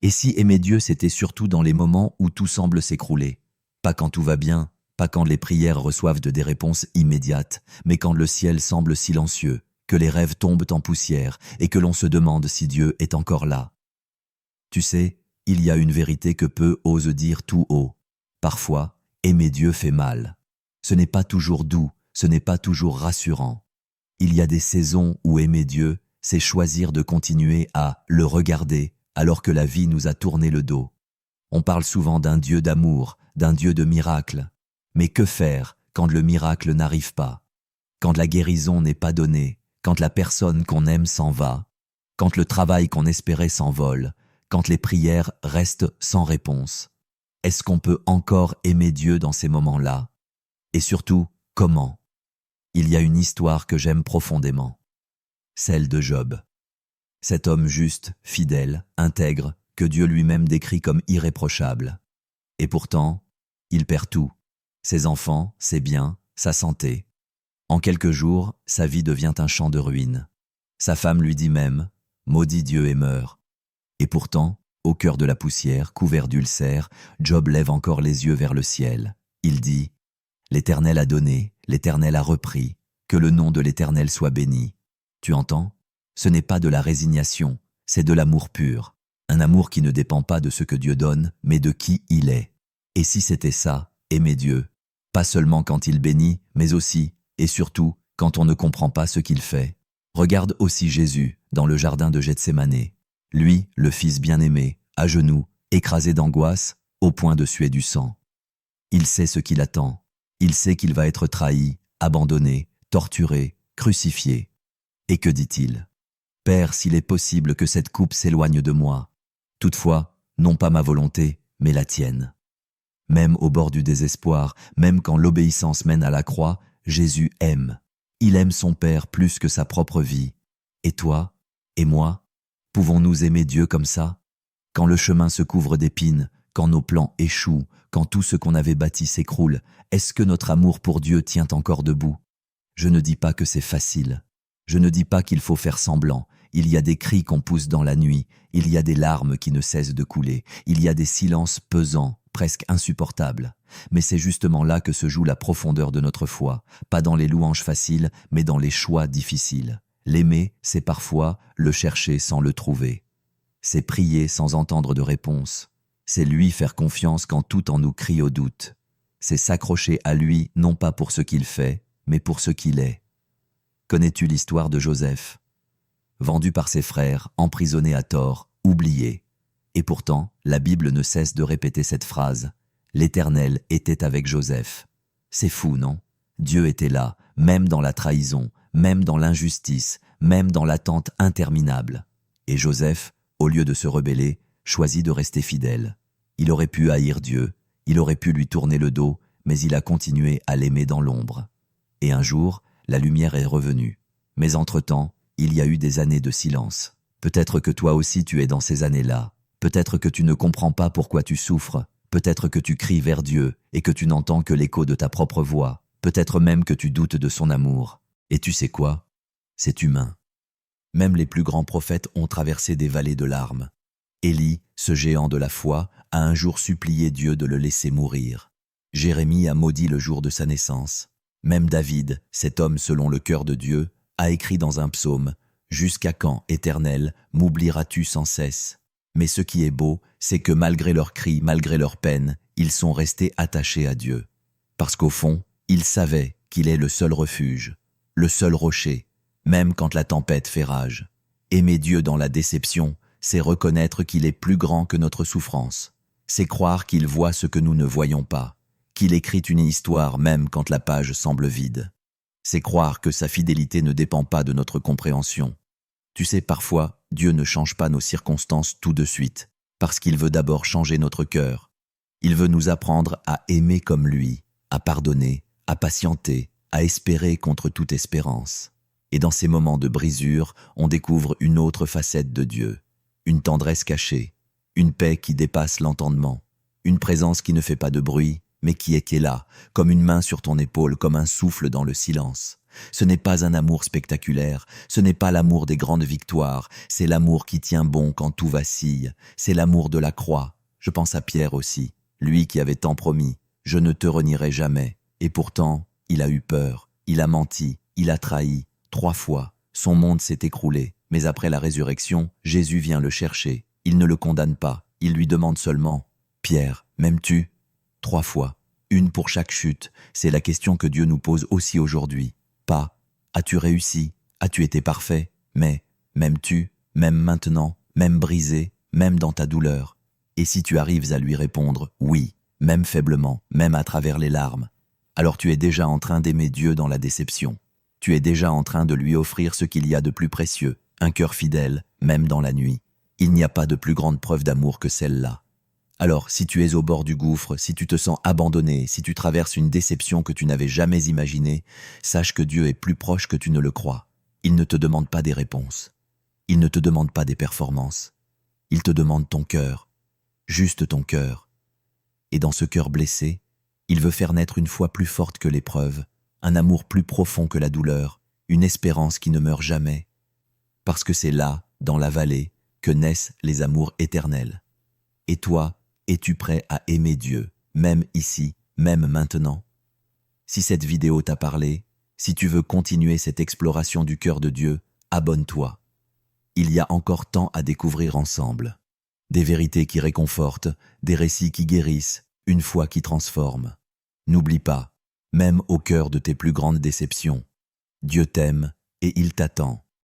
Et si aimer Dieu, c'était surtout dans les moments où tout semble s'écrouler? Pas quand tout va bien, pas quand les prières reçoivent des réponses immédiates, mais quand le ciel semble silencieux, que les rêves tombent en poussière et que l'on se demande si Dieu est encore là. Tu sais, il y a une vérité que peu osent dire tout haut. Parfois, aimer Dieu fait mal. Ce n'est pas toujours doux, ce n'est pas toujours rassurant. Il y a des saisons où aimer Dieu, c'est choisir de continuer à le regarder alors que la vie nous a tourné le dos. On parle souvent d'un Dieu d'amour, d'un Dieu de miracle. Mais que faire quand le miracle n'arrive pas? Quand la guérison n'est pas donnée, quand la personne qu'on aime s'en va, quand le travail qu'on espérait s'envole, quand les prières restent sans réponse? Est-ce qu'on peut encore aimer Dieu dans ces moments-là? Et surtout, comment? Il y a une histoire que j'aime profondément, celle de Job. Cet homme juste, fidèle, intègre, que Dieu lui-même décrit comme irréprochable. Et pourtant, il perd tout, ses enfants, ses biens, sa santé. En quelques jours, sa vie devient un champ de ruines. Sa femme lui dit même « Maudit Dieu et meurt ». Et pourtant, au cœur de la poussière, couvert d'ulcères, Job lève encore les yeux vers le ciel. Il dit « L'Éternel a donné, l'Éternel a repris, que le nom de l'Éternel soit béni ». Tu entends? Ce n'est pas de la résignation, c'est de l'amour pur. Un amour qui ne dépend pas de ce que Dieu donne, mais de qui il est. Et si c'était ça, aimer Dieu, pas seulement quand il bénit, mais aussi, et surtout, quand on ne comprend pas ce qu'il fait. Regarde aussi Jésus, dans le jardin de Gethsémanée. Lui, le Fils bien-aimé, à genoux, écrasé d'angoisse, au point de suer du sang. Il sait ce qu'il attend. Il sait qu'il va être trahi, abandonné, torturé, crucifié. Et que dit-il? « Père, s'il est possible que cette coupe s'éloigne de moi. Toutefois, non pas ma volonté, mais la tienne. » Même au bord du désespoir, même quand l'obéissance mène à la croix, Jésus aime. Il aime son Père plus que sa propre vie. Et toi, et moi, pouvons-nous aimer Dieu comme ça? Quand le chemin se couvre d'épines, quand nos plans échouent, quand tout ce qu'on avait bâti s'écroule, est-ce que notre amour pour Dieu tient encore debout? Je ne dis pas que c'est facile. Je ne dis pas qu'il faut faire semblant. Il y a des cris qu'on pousse dans la nuit, il y a des larmes qui ne cessent de couler, il y a des silences pesants, presque insupportables. Mais c'est justement là que se joue la profondeur de notre foi, pas dans les louanges faciles, mais dans les choix difficiles. L'aimer, c'est parfois le chercher sans le trouver. C'est prier sans entendre de réponse. C'est lui faire confiance quand tout en nous crie au doute. C'est s'accrocher à lui non pas pour ce qu'il fait, mais pour ce qu'il est. Connais-tu l'histoire de Joseph? Vendu par ses frères, emprisonné à tort, oublié. Et pourtant, la Bible ne cesse de répéter cette phrase. L'Éternel était avec Joseph. C'est fou, non? Dieu était là, même dans la trahison, même dans l'injustice, même dans l'attente interminable. Et Joseph, au lieu de se rebeller, choisit de rester fidèle. Il aurait pu haïr Dieu, il aurait pu lui tourner le dos, mais il a continué à l'aimer dans l'ombre. Et un jour, la lumière est revenue. Mais entre-temps, il y a eu des années de silence. Peut-être que toi aussi tu es dans ces années-là. Peut-être que tu ne comprends pas pourquoi tu souffres. Peut-être que tu cries vers Dieu et que tu n'entends que l'écho de ta propre voix. Peut-être même que tu doutes de son amour. Et tu sais quoi? C'est humain. Même les plus grands prophètes ont traversé des vallées de larmes. Élie, ce géant de la foi, a un jour supplié Dieu de le laisser mourir. Jérémie a maudit le jour de sa naissance. Même David, cet homme selon le cœur de Dieu, a écrit dans un psaume « Jusqu'à quand, Éternel, m'oublieras-tu sans cesse ?» Mais ce qui est beau, c'est que malgré leurs cris, malgré leurs peines, ils sont restés attachés à Dieu. Parce qu'au fond, ils savaient qu'il est le seul refuge, le seul rocher, même quand la tempête fait rage. Aimer Dieu dans la déception, c'est reconnaître qu'il est plus grand que notre souffrance. C'est croire qu'il voit ce que nous ne voyons pas, qu'il écrit une histoire même quand la page semble vide. C'est croire que sa fidélité ne dépend pas de notre compréhension. Tu sais, parfois, Dieu ne change pas nos circonstances tout de suite, parce qu'il veut d'abord changer notre cœur. Il veut nous apprendre à aimer comme lui, à pardonner, à patienter, à espérer contre toute espérance. Et dans ces moments de brisure, on découvre une autre facette de Dieu, une tendresse cachée, une paix qui dépasse l'entendement, une présence qui ne fait pas de bruit, mais qui est là, comme une main sur ton épaule, comme un souffle dans le silence. Ce n'est pas un amour spectaculaire, ce n'est pas l'amour des grandes victoires, c'est l'amour qui tient bon quand tout vacille, c'est l'amour de la croix. Je pense à Pierre aussi, lui qui avait tant promis, je ne te renierai jamais. Et pourtant, il a eu peur, il a menti, il a trahi, 3 fois. Son monde s'est écroulé, mais après la résurrection, Jésus vient le chercher. Il ne le condamne pas, il lui demande seulement « Pierre, m'aimes-tu » 3 fois, une pour chaque chute, c'est la question que Dieu nous pose aussi aujourd'hui. Pas « As-tu réussi ? As-tu été parfait ?» mais « M'aimes-tu ? Même maintenant, même brisé, même dans ta douleur ?» Et si tu arrives à lui répondre « Oui », même faiblement, même à travers les larmes, alors tu es déjà en train d'aimer Dieu dans la déception. Tu es déjà en train de lui offrir ce qu'il y a de plus précieux, un cœur fidèle, même dans la nuit. Il n'y a pas de plus grande preuve d'amour que celle-là. Alors, si tu es au bord du gouffre, si tu te sens abandonné, si tu traverses une déception que tu n'avais jamais imaginée, sache que Dieu est plus proche que tu ne le crois. Il ne te demande pas des réponses. Il ne te demande pas des performances. Il te demande ton cœur, juste ton cœur. Et dans ce cœur blessé, il veut faire naître une foi plus forte que l'épreuve, un amour plus profond que la douleur, une espérance qui ne meurt jamais. Parce que c'est là, dans la vallée, que naissent les amours éternels. Et toi, es-tu prêt à aimer Dieu, même ici, même maintenant? Si cette vidéo t'a parlé, si tu veux continuer cette exploration du cœur de Dieu, abonne-toi. Il y a encore tant à découvrir ensemble. Des vérités qui réconfortent, des récits qui guérissent, une foi qui transforme. N'oublie pas, même au cœur de tes plus grandes déceptions, Dieu t'aime et il t'attend.